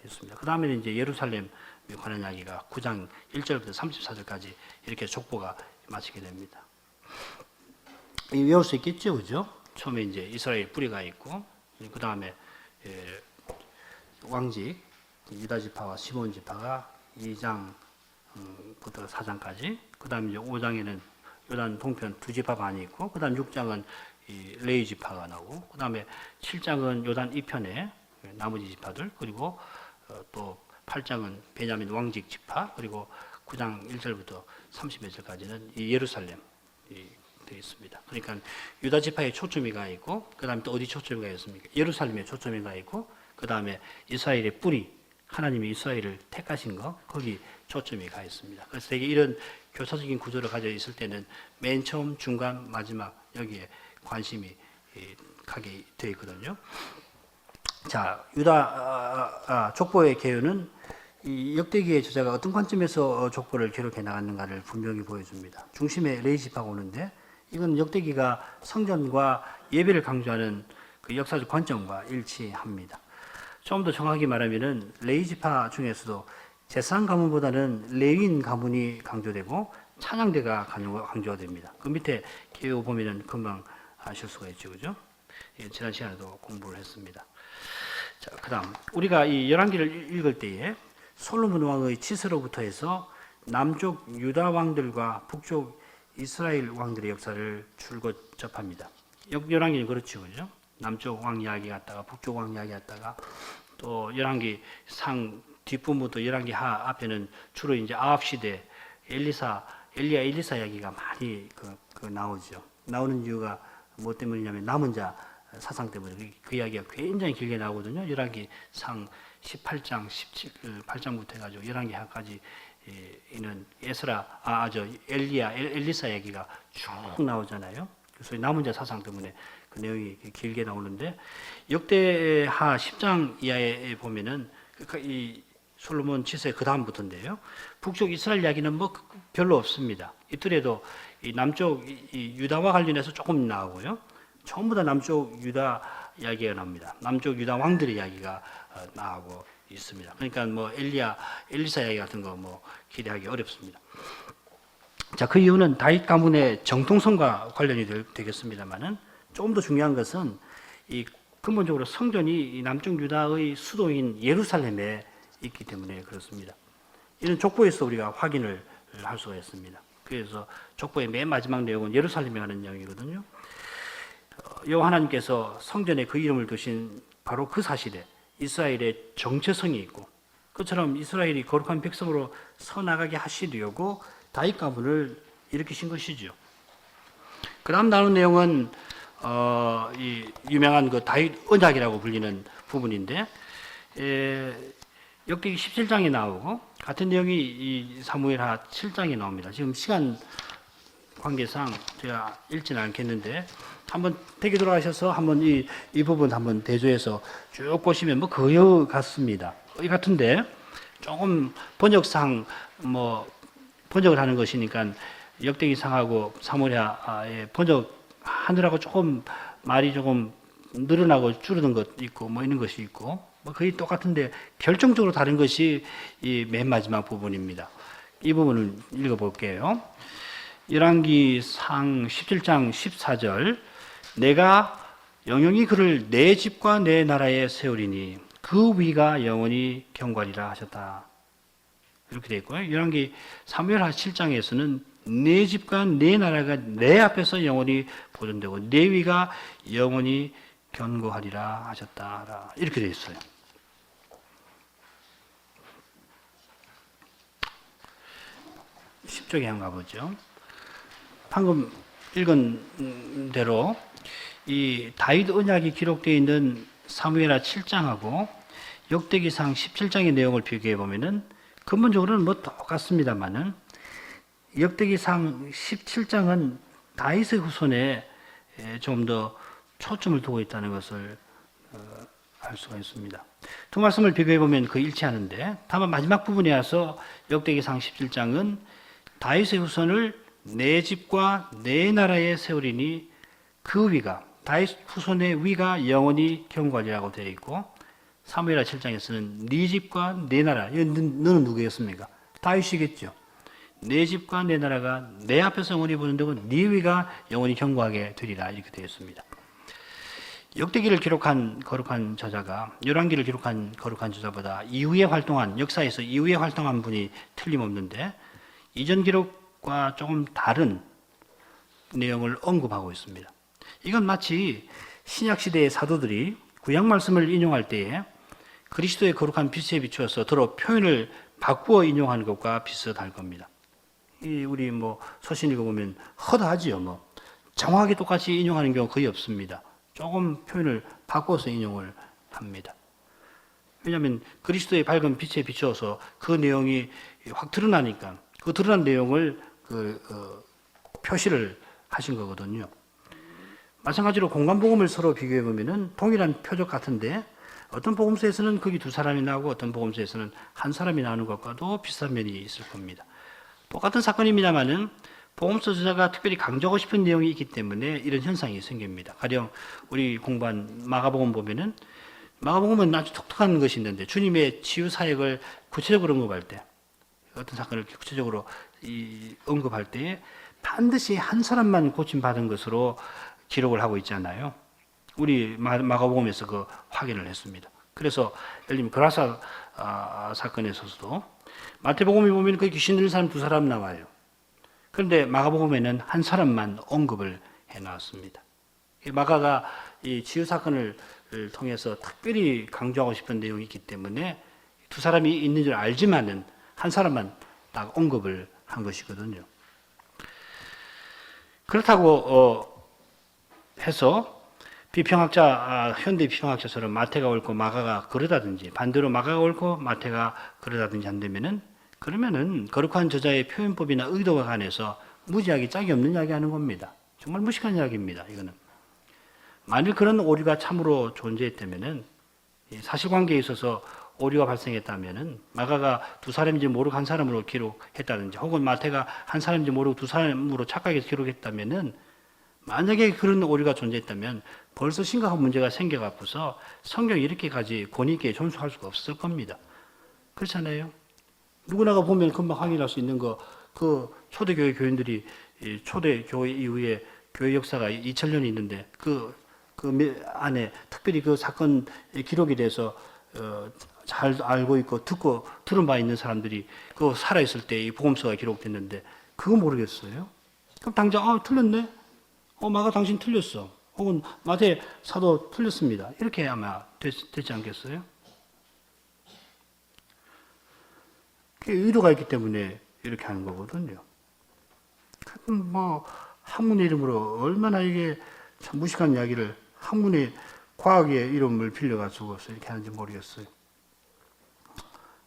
했습니다. 그 다음에는 이제 예루살렘에 관한 이야기가 9장 1절부터 34절까지 이렇게 족보가 마치게 됩니다. 외울 수 있겠죠, 그죠? 처음에 이제 이스라엘 뿌리가 있고, 그 다음에 왕직 유다 지파와 시몬 지파가 2장부터 4장까지, 그 다음에 이제 5장에는 요단 동편 두 지파 반이 있고, 그 다음 6장은 레위 지파가 나오고, 그 다음에 7장은 요단 이편에 나머지 지파들, 그리고 또 8장은 베냐민 왕직 지파, 그리고 9장 1절부터 30절까지는 예루살렘 되어 있습니다. 그러니까 유다 지파에 초점이 가 있고, 그 다음에 또 어디 초점이 가 있습니까? 예루살렘에 초점이 가 있고, 그 다음에 이스라엘의 뿌리, 하나님이 이스라엘을 택하신 거, 거기 초점이 가 있습니다. 그래서 되게 이런 교사적인 구조를 가져 있을 때는 맨 처음, 중간, 마지막 여기에 관심이 가게 되어 있거든요. 자, 유다 족보의 개요는 이 역대기의 저자가 어떤 관점에서 족보를 기록해 나갔는가를 분명히 보여줍니다. 중심에 레이지파가 오는데 이건 역대기가 성전과 예배를 강조하는 그 역사적 관점과 일치합니다. 좀 더 정확히 말하면은 레이지파 중에서도 제사장 가문보다는 레위인 가문이 강조되고 찬양대가 강조가 됩니다. 그 밑에 기호 보면은 금방 아실 수가 있죠, 그죠? 예, 지난 시간에도 공부를 했습니다. 자, 그다음 우리가 이 열왕기를 읽을 때에 솔로몬 왕의 치세로부터 해서 남쪽 유다 왕들과 북쪽 이스라엘 왕들의 역사를 줄곧 접합니다. 열왕기는 그렇죠, 그죠? 남쪽 왕 이야기 갔다가 북쪽 왕 이야기 갔다가 또 열왕기 상 뒷부분부터 열왕기 하 앞에는 주로 이제 아합 시대 엘리사 이야기가 많이 나오죠. 나오는 이유가 뭐 때문이냐면 남은 자 사상 때문에 그 이야기가 굉장히 길게 나오거든요. 열왕기 상 18장 8장부터 해가지고 열왕기 하까지 있는 엘리사 얘기가 쭉 나오잖아요. 그래서 남은 자 사상 때문에 그 내용이 길게 나오는데 역대하 10장 이하에 보면은 이 솔로몬 치세 그 다음부터인데요. 북쪽 이스라엘 이야기는 뭐 별로 없습니다. 이틀에도 이 남쪽 이 유다와 관련해서 조금 나오고요. 전부 다 남쪽 유다 이야기가 나옵니다. 남쪽 유다 왕들의 이야기가 나오고 있습니다. 그러니까 뭐 엘리사 이야기 같은 거 뭐 기대하기 어렵습니다. 자, 그 이유는 다윗 가문의 정통성과 관련이 되겠습니다만은 조금 더 중요한 것은 이 근본적으로 성전이 이 남쪽 유다의 수도인 예루살렘에 있기 때문에 그렇습니다. 이런 족보에서 우리가 확인을 할 수가 있습니다. 그래서 족보의 맨 마지막 내용은 예루살렘에 가는 내용이거든요. 여호와 하나님께서 성전에 그 이름을 두신 바로 그 사실에 이스라엘의 정체성이 있고 그처럼 이스라엘이 거룩한 백성으로 서나가게 하시려고 다윗 가문을 일으키신 것이죠. 그 다음 나눈 내용은 이 유명한 그 다윗 언약이라고 불리는 부분인데 역대기 17장에 나오고 같은 내용이 이 사무엘하 7장에 나옵니다. 지금 시간 관계상 제가 읽지는 않겠는데 한번 되게 돌아가셔서 한번 이 부분 한번 대조해서 쭉 보시면 뭐 거의 같습니다. 거의 같은데 조금 번역상 뭐 번역을 하는 것이니까 역대기상하고 사무엘하에 번역하느라고 조금 말이 조금 늘어나고 줄어든 것 있고 뭐 있는 것이 있고 뭐 거의 똑같은데 결정적으로 다른 것이 이 맨 마지막 부분입니다. 이 부분을 읽어볼게요. 열왕기 상 17장 14절 내가 영영이 그를 내 집과 내 나라에 세우리니 그 위가 영원히 경관이라 하셨다. 이렇게 되어 있고요. 열왕기 사무엘하 7장에서는 내 집과 내 나라가 내 앞에서 영원히 보존되고 내 위가 영원히 견고하리라 하셨다. 이렇게 되어 있어요. 10쪽에 한번 가보죠. 방금 읽은 대로 이 다윗 언약이 기록되어 있는 사무엘하 7장하고 역대기상 17장의 내용을 비교해 보면은 근본적으로는 뭐 똑같습니다만은 역대기상 17장은 다윗의 후손에 좀 더 초점을 두고 있다는 것을 알 수가 있습니다. 두 말씀을 비교해 보면 그 일치하는데 다만 마지막 부분에 와서 역대기상 17장은 다윗의 후손을 내 집과 내 나라에 세우리니 그 위가 다윗 후손의 위가 영원히 경관이라고 되어 있고 사무엘하 7장에서는 네 집과 내 나라 너는 누구였습니까? 다윗이겠죠. 내 집과 내 나라가 내 앞에서 영원히 보존되고 네 위가 영원히 경고하게 되리라 이렇게 되어 있습니다. 역대기를 기록한 거룩한 저자가 열왕기를 기록한 거룩한 저자보다 이후에 활동한 역사에서 이후에 활동한 분이 틀림없는데 이전 기록과 조금 다른 내용을 언급하고 있습니다. 이건 마치 신약 시대의 사도들이 구약 말씀을 인용할 때에 그리스도의 거룩한 빛에 비추어서 더러 표현을 바꾸어 인용하는 것과 비슷할 겁니다. 우리 뭐 서신 읽어보면 허다하지요. 뭐 정확하게 똑같이 인용하는 경우 거의 없습니다. 조금 표현을 바꿔서 인용을 합니다. 왜냐하면 그리스도의 밝은 빛에 비추어서 그 내용이 확 드러나니까 그 드러난 내용을 표시를 하신 거거든요. 마찬가지로 공간복음을 서로 비교해 보면은 동일한 표적 같은데 어떤 복음서에서는 거기 두 사람이 나오고 어떤 복음서에서는 한 사람이 나오는 것과도 비슷한 면이 있을 겁니다. 똑같은 사건입니다만은 복음서 저자가 특별히 강조하고 싶은 내용이 있기 때문에 이런 현상이 생깁니다. 가령 우리 공부한 마가복음 보면은 마가복음은 아주 독특한 것이 있는데 주님의 치유 사역을 구체적으로 언급할 때 어떤 사건을 구체적으로 언급할 때에 반드시 한 사람만 고침받은 것으로 기록을 하고 있잖아요. 우리 마가복음에서 그 확인을 했습니다. 그래서 예를 들면 그라사 사건에 있어서도 마태복음에 보면 그 귀신 들린 사람 두 사람 나와요. 그런데 마가복음에는 한 사람만 언급을 해놨습니다. 마가가 이 치유 사건을 통해서 특별히 강조하고 싶은 내용이 있기 때문에 두 사람이 있는 줄 알지만은 한 사람만 딱 언급을 한 것이거든요. 그렇다고 해서 비평학자, 현대 비평학자처럼 마태가 옳고 마가가 그러다든지 반대로 마가가 옳고 마태가 그러다든지 한다면은 그러면은 거룩한 저자의 표현법이나 의도가 관해서 무지하게 짝이 없는 이야기하는 겁니다. 정말 무식한 이야기입니다. 이거는 만일 그런 오류가 참으로 존재했다면은 사실관계에 있어서 오류가 발생했다면은 마가가 두 사람인지 모르고 한 사람으로 기록했다든지 혹은 마태가 한 사람인지 모르고 두 사람으로 착각해서 기록했다면은 만약에 그런 오류가 존재했다면 벌써 심각한 문제가 생겨갖고서 성경이 이렇게까지 권위 있게 존수할 수가 없을 겁니다. 그렇잖아요. 누구나가 보면 금방 확인할 수 있는 거, 그 초대교회 교인들이 초대교회 이후에 교회 역사가 2000년이 있는데 그 안에 특별히 그 사건 기록에 대해서 잘 알고 있고 들은 바 있는 사람들이 그 살아있을 때 이 복음서가 기록됐는데 그거 모르겠어요? 그럼 당장 틀렸네? 마가 당신 틀렸어. 혹은 마태 사도 틀렸습니다. 이렇게 아마 되지 않겠어요? 의도가 있기 때문에 이렇게 하는 거거든요. 뭐 학문의 이름으로 얼마나 이게 참 무식한 이야기를 학문의 과학의 이름을 빌려가지고 이렇게 하는지 모르겠어요.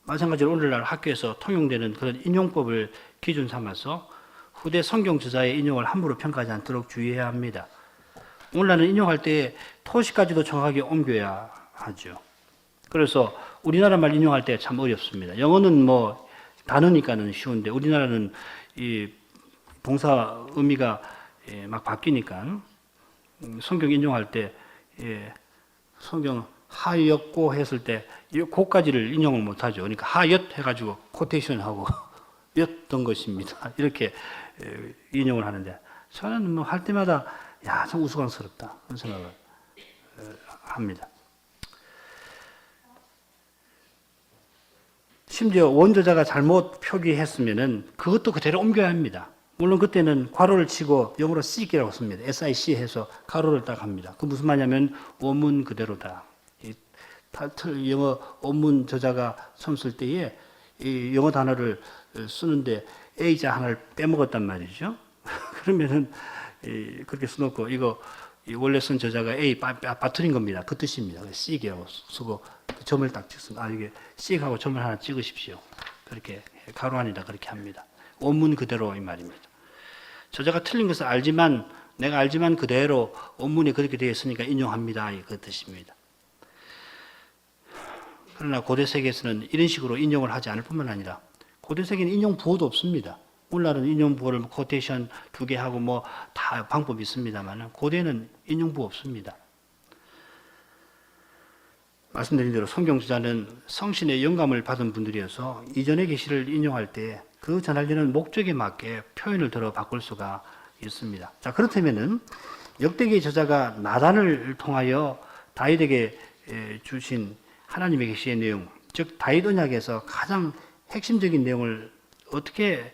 마찬가지로 오늘날 학교에서 통용되는 그런 인용법을 기준 삼아서 후대 성경 저자의 인용을 함부로 평가하지 않도록 주의해야 합니다. 오늘날은 인용할 때 토시까지도 정확하게 옮겨야 하죠. 그래서 우리나라 말 인용할 때 참 어렵습니다. 영어는 뭐 단어니까는 쉬운데 우리나라는 이 동사 의미가 막 바뀌니까 성경 인용할 때 성경 하였고 했을 때 고까지를 인용을 못하죠. 그러니까 하였 해가지고 코테이션하고 였던 것입니다. 이렇게 인용을 하는데 저는 뭐 할 때마다 참 우스꽝스럽다 그런 생각을 합니다. 심지어 원저자가 잘못 표기했으면은 그것도 그대로 옮겨야 합니다. 물론 그때는 괄호를 치고 영어로 SIC이라고 씁니다. SIC 해서 괄호를 딱 합니다. 그 무슨 말이냐면 원문 그대로다. 영어 원문 저자가 처음 쓸 때에 이 영어 단어를 쓰는데 A자 하나를 빼먹었단 말이죠. 그러면은 그렇게 써놓고 이거 원래 쓴 저자가 A 빠뜨린 겁니다. 그 뜻입니다. C하고 쓰고 점을 딱 찍습니다. 이게 C하고 점을 하나 찍으십시오. 그렇게 가로 안에다 그렇게 합니다. 원문 그대로 이 말입니다. 저자가 틀린 것을 알지만 내가 알지만 그대로 원문이 그렇게 되어 있으니까 인용합니다. 그 뜻입니다. 그러나 고대 세계에서는 이런 식으로 인용을 하지 않을 뿐만 아니라 고대 세계는 인용 부호도 없습니다. 오늘날은 인용 부호를 코테이션 2개 하고 뭐 다 방법이 있습니다만 고대는 인용 부호 없습니다. 말씀드린 대로 성경 저자는 성신의 영감을 받은 분들이어서 이전의 계시를 인용할 때 그 전하려는 목적에 맞게 표현을 들어 바꿀 수가 있습니다. 자, 그렇다면은 역대기 저자가 나단을 통하여 다윗에게 주신 하나님의 계시의 내용, 즉 다윗 언약에서 가장 핵심적인 내용을 어떻게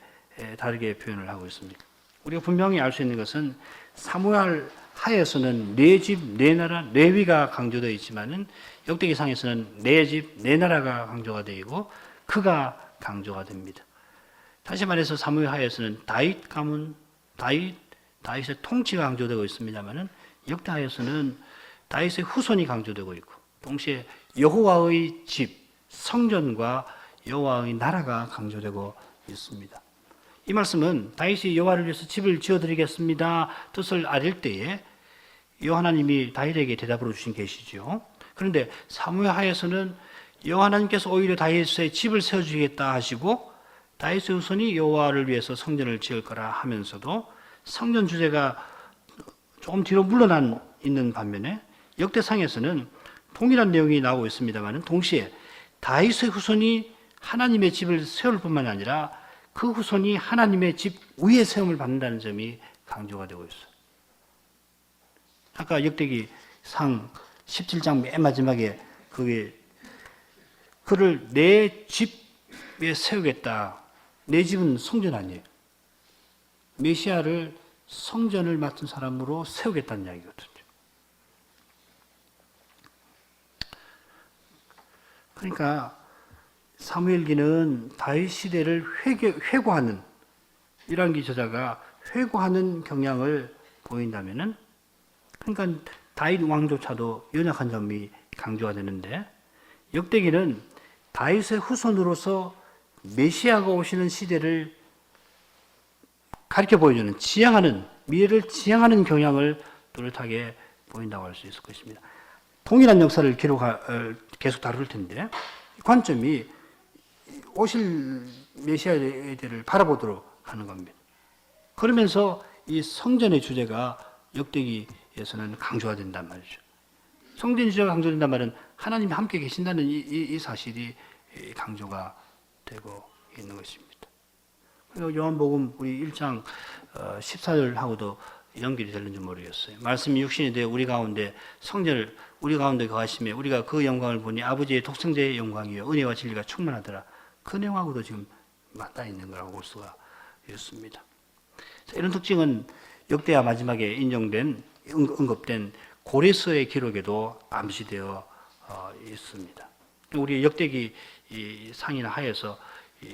다르게 표현을 하고 있습니까? 우리가 분명히 알 수 있는 것은 사무엘 하에서는 네 집, 네 나라, 레위가 강조되어 있지만은 역대기상에서는 네 집, 네 나라가 강조가 되고 그가 강조가 됩니다. 다시 말해서 사무엘 하에서는 다윗 가문, 다윗의 통치가 강조되고 있습니다만은 역대하에서는 다윗의 후손이 강조되고 있고 동시에 여호와의 집, 성전과 여호와의 나라가 강조되고 있습니다. 이 말씀은 다윗이 여호와를 위해서 집을 지어드리겠습니다 뜻을 아릴 때에 여호와 하나님이 다윗에게 대답으로 주신 계시죠. 그런데 사무엘 하에서는 여호와 하나님께서 오히려 다윗의 집을 세워주겠다 하시고 다윗의 후손이 여호와를 위해서 성전을 지을 거라 하면서도 성전 주제가 조금 뒤로 물러난 있는 반면에 역대상에서는 동일한 내용이 나오고 있습니다만 동시에 다윗의 후손이 하나님의 집을 세울 뿐만 아니라 그 후손이 하나님의 집 위에 세움을 받는다는 점이 강조가 되고 있어요. 아까 역대기 상 17장 맨 마지막에 그를 내 집에 세우겠다. 내 집은 성전 아니에요. 메시아를 성전을 맡은 사람으로 세우겠다는 이야기거든요. 그러니까 사무엘기는 다윗 시대를 회고하는 열왕기 저자가 회고하는 경향을 보인다면은 그러니까 다윗 왕조차도 연약한 점이 강조가 되는데 역대기는 다윗의 후손으로서 메시아가 오시는 시대를 가르쳐 보여주는 지향하는 미래를 지향하는 경향을 뚜렷하게 보인다고 할 수 있을 것입니다. 동일한 역사를 계속 다룰 텐데 관점이 오실 메시아에 대를 바라보도록 하는 겁니다. 그러면서 이 성전의 주제가 역대기에서는 강조가 된단 말이죠. 성전의 주제가 강조된단 말은 하나님이 함께 계신다는 이 사실이 강조가 되고 있는 것입니다. 요한복음 우리 1장 14절하고도 연결이 되는지 모르겠어요. 말씀이 육신이 되어 우리 가운데 성전을 우리 가운데 거하시며 우리가 그 영광을 보니 아버지의 독생자의 영광이요 은혜와 진리가 충만하더라. 그 내용하고도 지금 맞닿아 있는 거라고 볼 수가 있습니다. 이런 특징은 역대하 마지막에 인용된 언급된 고레스의 기록에도 암시되어 있습니다. 우리 역대기 상이나 하에서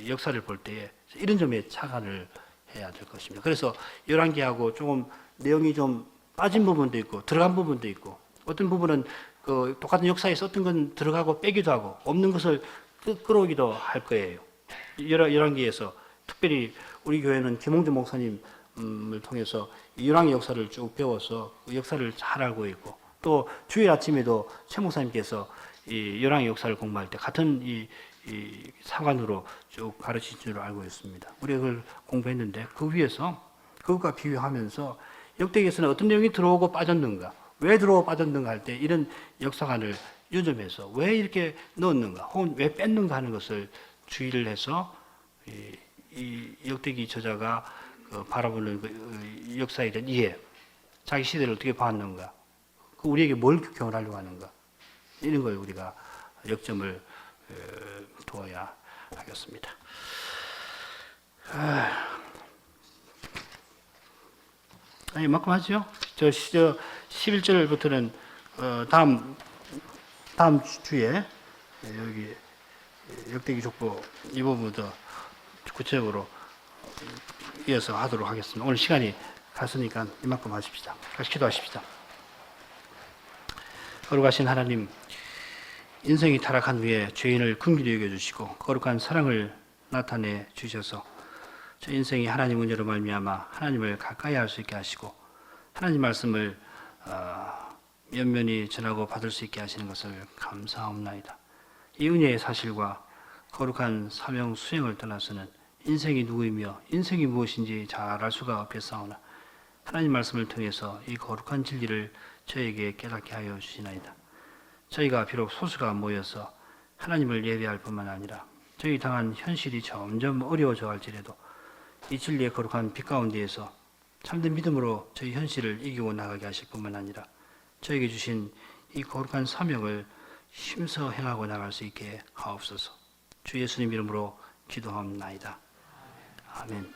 역사를 볼 때에 이런 점에 착안을 해야 될 것입니다. 그래서 열왕기하고 조금 내용이 좀 빠진 부분도 있고 들어간 부분도 있고 어떤 부분은 그 똑같은 역사에서 어떤 건 들어가고 빼기도 하고 없는 것을 끌어오기도 할 거예요. 열왕기에서 특별히 우리 교회는 김홍준 목사님을 통해서 열왕의 역사를 쭉 배워서 그 역사를 잘 알고 있고 또 주일 아침에도 최 목사님께서 이 열왕의 역사를 공부할 때 같은 이 사관으로 쭉 가르치신 줄 알고 있습니다. 우리가 그걸 공부했는데 그 위에서 그것과 비교하면서 역대기에서는 어떤 내용이 들어오고 빠졌는가, 왜 들어오고 빠졌는가 할 때 이런 역사관을 유념해서 왜 이렇게 넣었는가, 혹은 왜 뺐는가 하는 것을 주의를 해서 이 역대기 저자가 바라보는 그 역사에 대한 이해, 자기 시대를 어떻게 봤는가, 우리에게 뭘 교훈하려고 하는가, 이런 걸 우리가 역점을 두어야 하겠습니다. 이만큼 하죠. 저 11절부터는 다음 주에 여기 역대기 족보 이 부분도 구체적으로 이어서 하도록 하겠습니다. 오늘 시간이 갔으니까 이만큼 하십시다. 같이 기도하십시다. 거룩하신 하나님, 인생이 타락한 후에 죄인을 긍휼히 여겨주시고 거룩한 사랑을 나타내 주셔서 저 인생이 하나님 은혜로 말미암아 하나님을 가까이 할 수 있게 하시고 하나님 말씀을 면면히 전하고 받을 수 있게 하시는 것을 감사합니다. 이 은혜의 사실과 거룩한 사명 수행을 떠나서는 인생이 누구이며 인생이 무엇인지 잘 알 수가 없겠사오나 하나님 말씀을 통해서 이 거룩한 진리를 저에게 깨닫게 하여 주시나이다. 저희가 비록 소수가 모여서 하나님을 예배할 뿐만 아니라 저희 당한 현실이 점점 어려워져 갈지라도 이 진리의 거룩한 빛 가운데에서 참된 믿음으로 저희 현실을 이기고 나가게 하실 뿐만 아니라 저에게 주신 이 거룩한 사명을 힘써 행하고 나갈 수 있게 하옵소서. 주 예수님 이름으로 기도합나이다. 아멘.